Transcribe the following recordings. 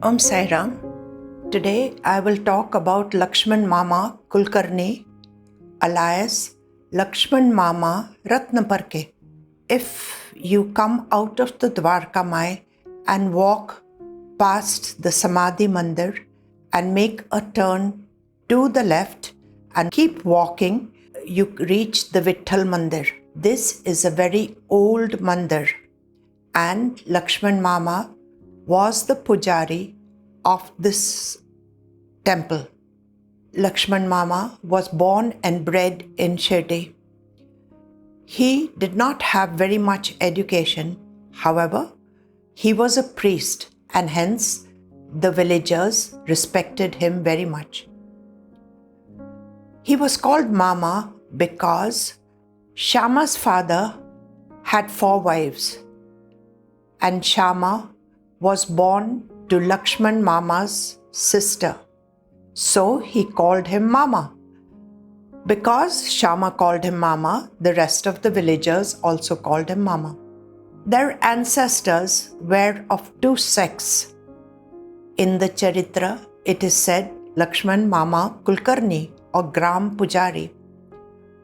Om Sai Ram. Today I will talk about Lakshman Mama Kulkarni, alias Lakshman Mama Ratnaparke. If you come out of the Dwarka Mai and walk past the Samadhi Mandir and make a turn to the left and keep walking, you reach the Vitthal Mandir. This is a very old mandir, and Lakshman Mama was the pujari of this temple. Lakshman Mama was born and bred in Shirdi. He did not have very much education. However, he was a priest, and hence the villagers respected him very much. He was called Mama because Shama's father had 4 wives, and Shama was born to Lakshman Mama's sister. So he called him Mama. Because Shama called him Mama, the rest of the villagers also called him Mama. Their ancestors were of 2 sects. In the Charitra, it is said Lakshman Mama Kulkarni or Gram Pujari.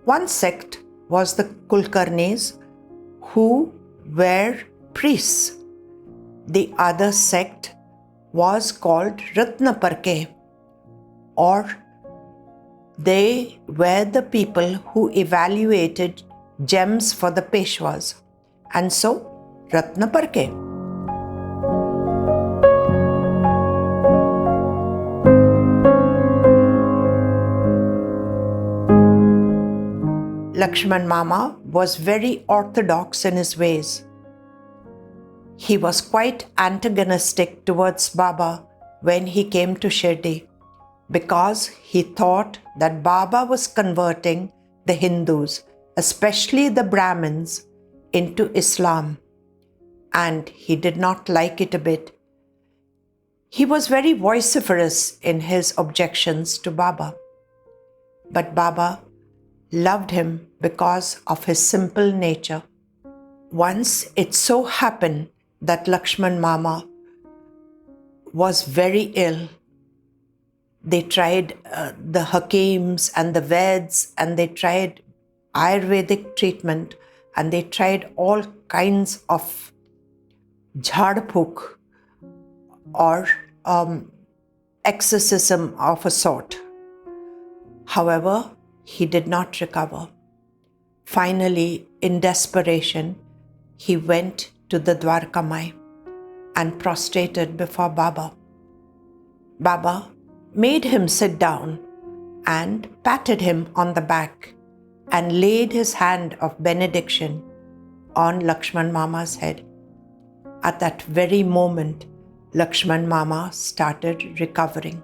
One sect was the Kulkarnis, who were priests. The other sect was called Ratnaparke, or they were the people who evaluated gems for the Peshwas, and so Ratnaparke. Lakshman Mama was very orthodox in his ways. He was quite antagonistic towards Baba when he came to Shirdi, because he thought that Baba was converting the Hindus, especially the Brahmins, into Islam, and he did not like it a bit. He was very vociferous in his objections to Baba, but Baba loved him because of his simple nature. Once it so happened that Lakshman Mama was very ill. They tried the Hakims and the Veds, and they tried Ayurvedic treatment, and they tried all kinds of jhad-phuk or exorcism of a sort. However, he did not recover. Finally, in desperation, he went to the Dwarka Mai and prostrated before Baba. Baba made him sit down and patted him on the back and laid his hand of benediction on Lakshman Mama's head. At that very moment, Lakshman Mama started recovering.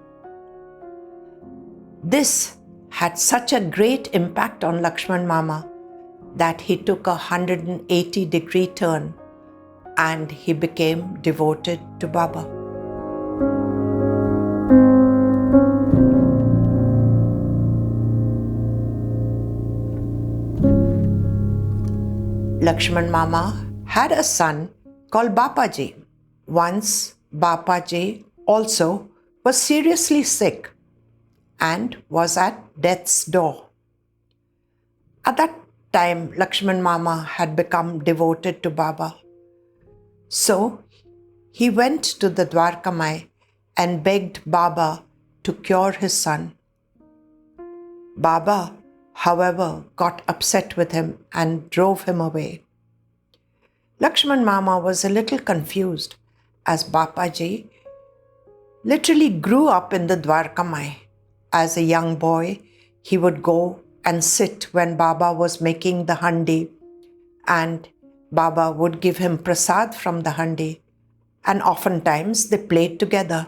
This had such a great impact on Lakshman Mama that he took a 180-degree turn and he became devoted to Baba. Lakshman Mama had a son called Bapaji. Once Bapaji also was seriously sick and was at death's door. At that time, Lakshman Mama had become devoted to Baba. So he went to the Dwarka Mai and begged Baba to cure his son. Baba, however, got upset with him and drove him away. Lakshman Mama was a little confused, as Bapaji literally grew up in the Dwarka Mai. As a young boy, he would go and sit when Baba was making the handi, and Baba would give him prasad from the handi, and oftentimes they played together.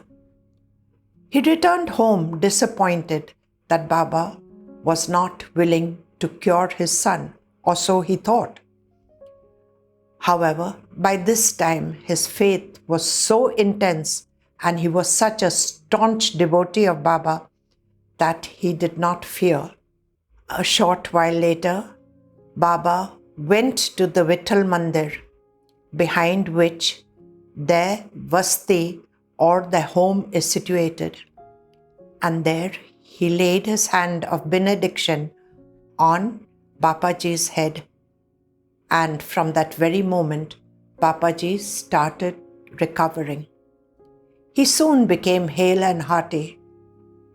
He returned home disappointed that Baba was not willing to cure his son, or so he thought. However, by this time his faith was so intense and he was such a staunch devotee of Baba that he did not fear. A short while later, Baba went to the Vitthal Mandir, behind which their Vasti or their home is situated. And there he laid his hand of benediction on Bapaji's head. And from that very moment, Bapaji started recovering. He soon became hale and hearty,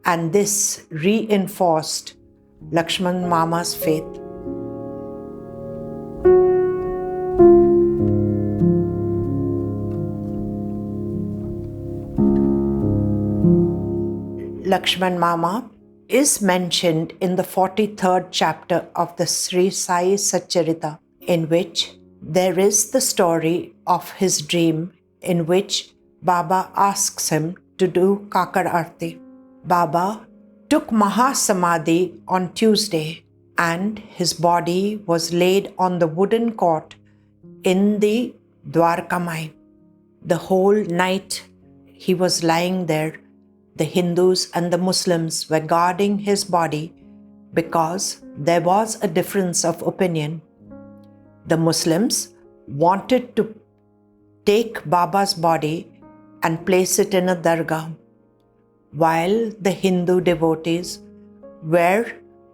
and this reinforced Lakshman Mama's faith. Lakshman Mama is mentioned in the 43rd chapter of the Sri Sai Satcharita, in which there is the story of his dream in which Baba asks him to do Kakad Aarti. Baba took Mahasamadhi on Tuesday, and his body was laid on the wooden cot in the Dwarkamai. The whole night he was lying there. The Hindus and the Muslims were guarding his body because there was a difference of opinion. The Muslims wanted to take Baba's body and place it in a dargah, while the Hindu devotees were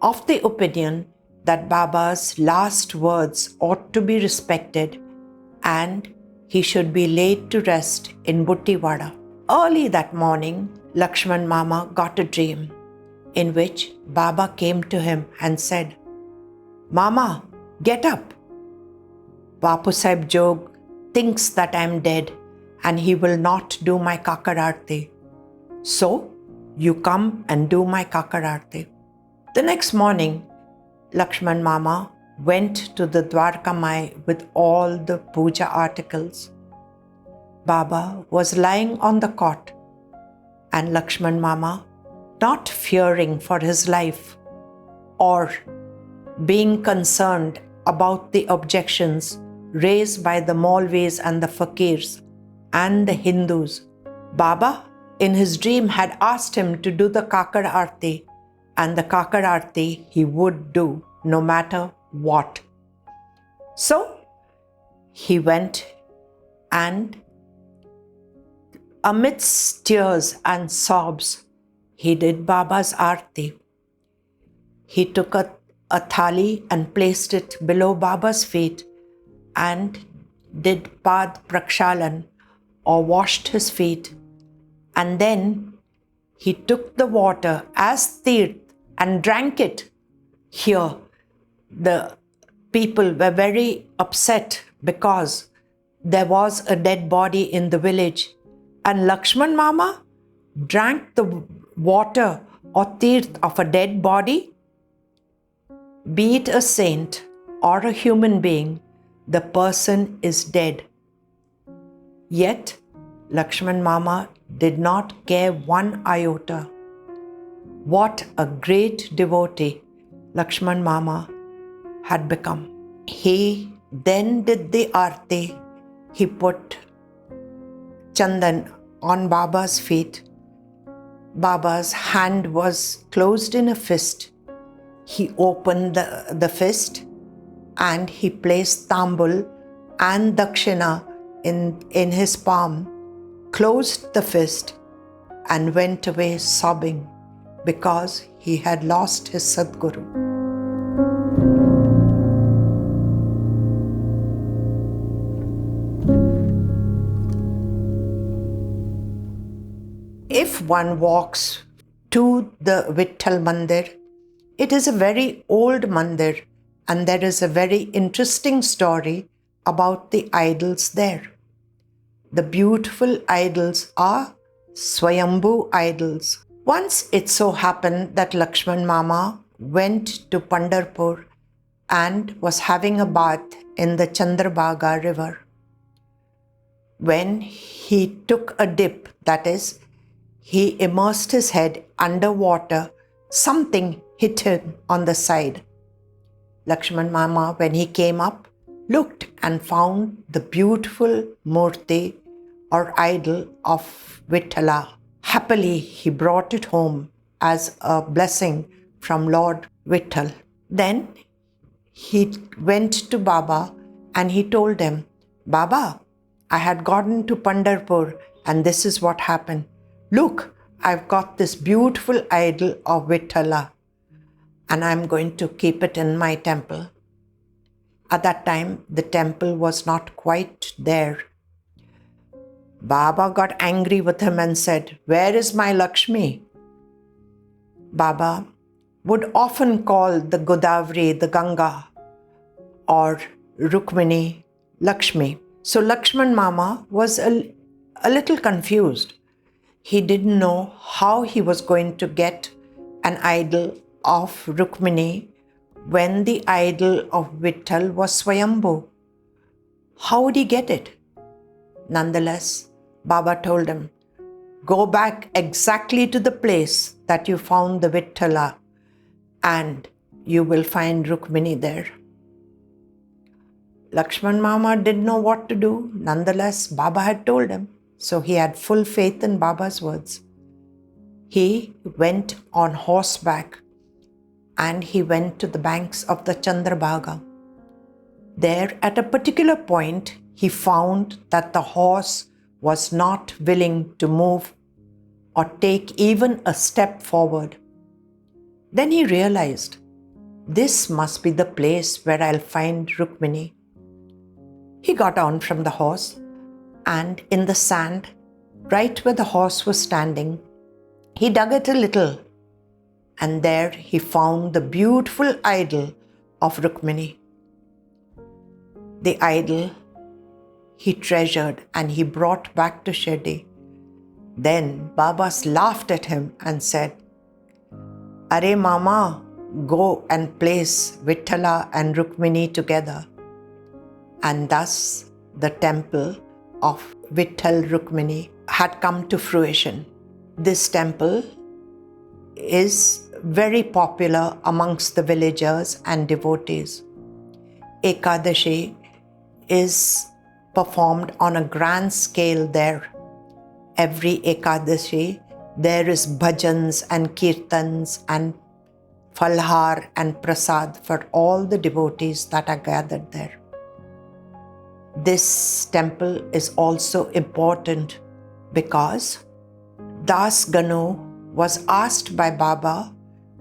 of the opinion that Baba's last words ought to be respected and he should be laid to rest in Buttiwada. Early that morning, Lakshman Mama got a dream in which Baba came to him and said, "Mama, get up. Bapu Sahib Jog thinks that I am dead and he will not do my Kakad Aarti. So, you come and do my Kakad Aarti." The next morning, Lakshman Mama went to the Dwarkamai with all the puja articles. Baba was lying on the cot, and Lakshman Mama, not fearing for his life or being concerned about the objections raised by the Maulvis and the Fakirs and the Hindus, Baba in his dream had asked him to do the Kakad Aarti, and the Kakad Aarti he would do no matter what. So he went, and amidst tears and sobs, he did Baba's Aarti. He took a thali and placed it below Baba's feet and did Pad Prakshalan, or washed his feet. And then he took the water as tirth and drank it. Here, the people were very upset because there was a dead body in the village. And Lakshman Mama drank the water or tirth of a dead body. Be it a saint or a human being, the person is dead. Yet, Lakshman Mama did not care one iota. What a great devotee Lakshman Mama had become. He then did the Aarti. He put chandan on Baba's feet. Baba's hand was closed in a fist. He opened the fist and he placed tambul and dakshina in his palm, closed the fist and went away sobbing because he had lost his Sadguru. If one walks to the Vitthal Mandir, it is a very old mandir, and there is a very interesting story about the idols there. The beautiful idols are Swayambhu idols. Once it so happened that Lakshman Mama went to Pandharpur and was having a bath in the Chandrabhaga river. When he took a dip, that is, he immersed his head under water, something hit him on the side. Lakshman Mama, when he came up, looked and found the beautiful murti or idol of Vithala. Happily, he brought it home as a blessing from Lord Vitthal. Then he went to Baba and he told him, "Baba, I had gotten to Pandharpur and this is what happened. Look, I've got this beautiful idol of Vithala and I'm going to keep it in my temple. At that time, the temple was not quite there. Baba got angry with him and said, "Where is my Lakshmi?" Baba would often call the Godavari, the Ganga, or Rukmini, Lakshmi. So Lakshman Mama was a little confused. He didn't know how he was going to get an idol of Rukmini when the idol of Vitthal was Swayambhu. How would he get it? Nonetheless, Baba told him, "Go back exactly to the place that you found the Vithala and you will find Rukmini there." Lakshman Mama didn't know what to do. Nonetheless, Baba had told him. So he had full faith in Baba's words. He went on horseback and he went to the banks of the Chandrabhaga. There, at a particular point, he found that the horse was not willing to move or take even a step forward. Then he realized, this must be the place where I'll find Rukmini. He got down from the horse and in the sand, right where the horse was standing, he dug it a little and there he found the beautiful idol of Rukmini. The idol he treasured and he brought back to Shirdi. Then Babas laughed at him and said, "Are Mama, go and place Vithala and Rukmini together." And thus the temple of Vitthal-Rukmini had come to fruition. This temple is very popular amongst the villagers and devotees. Ekadashi is performed on a grand scale there. Every Ekadashi, there is bhajans and kirtans and falhar and prasad for all the devotees that are gathered there. This temple is also important because Das Ganu was asked by Baba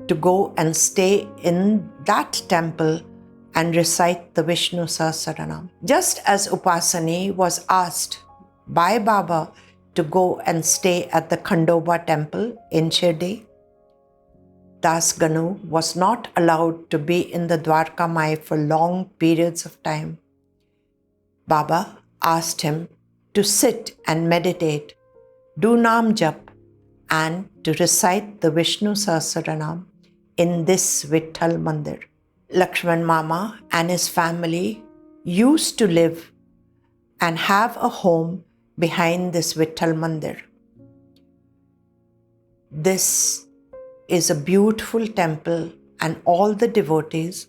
to go and stay in that temple and recite the Vishnu Sahasranam. Just as Upasani was asked by Baba to go and stay at the Khandoba temple in Shirdi, Das Ganu was not allowed to be in the Dwarka Mai for long periods of time. Baba asked him to sit and meditate, do Nam Jap, and to recite the Vishnu Sahasranam in this Vitthal Mandir. Lakshman Mama and his family used to live and have a home behind this Vitthal Mandir. This is a beautiful temple and all the devotees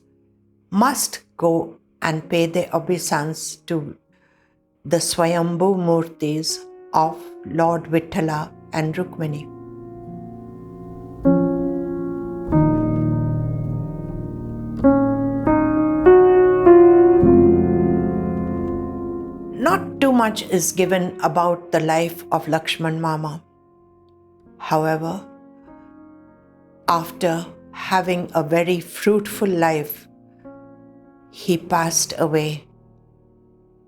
must go and pay their obeisance to the Swayambhu Murtis of Lord Vithala and Rukmini. Not too much is given about the life of Lakshman Mama. However, after having a very fruitful life, he passed away.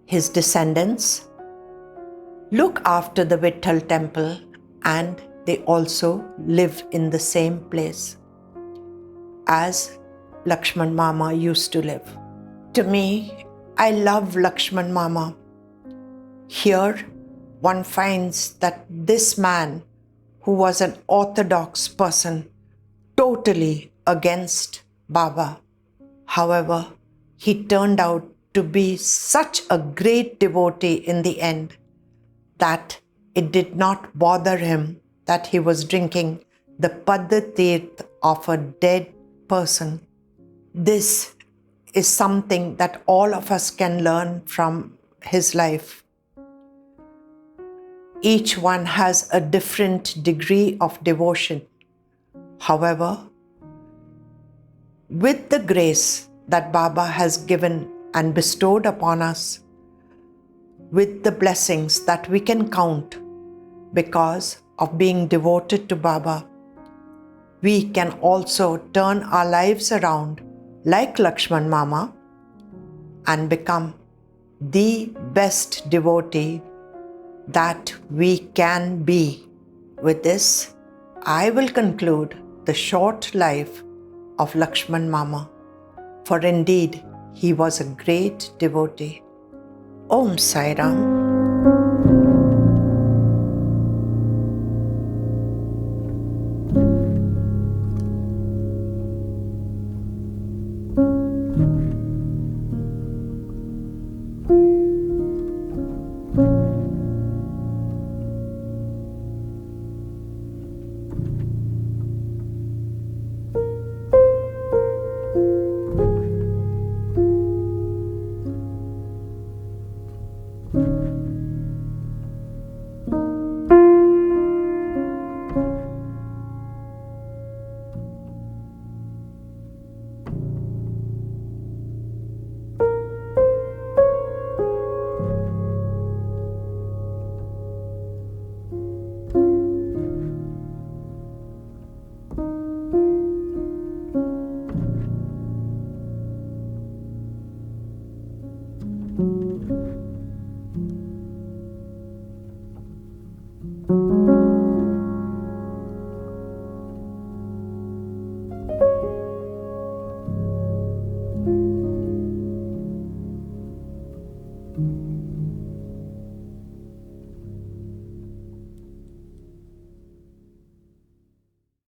His descendants look after the Vitthal temple and they also live in the same place as Lakshman Mama used to live. To me, I love Lakshman Mama. Here, one finds that this man, who was an orthodox person, totally against Baba. However, he turned out to be such a great devotee in the end that it did not bother him that he was drinking the Paddatirth of a dead person. This is something that all of us can learn from his life. Each one has a different degree of devotion. However, with the grace that Baba has given and bestowed upon us, with the blessings that we can count because of being devoted to Baba, we can also turn our lives around like Lakshman Mama and become the best devotee that we can be. With this, I will conclude the short life of Lakshman Mama, for indeed he was a great devotee. Om Sai Ram.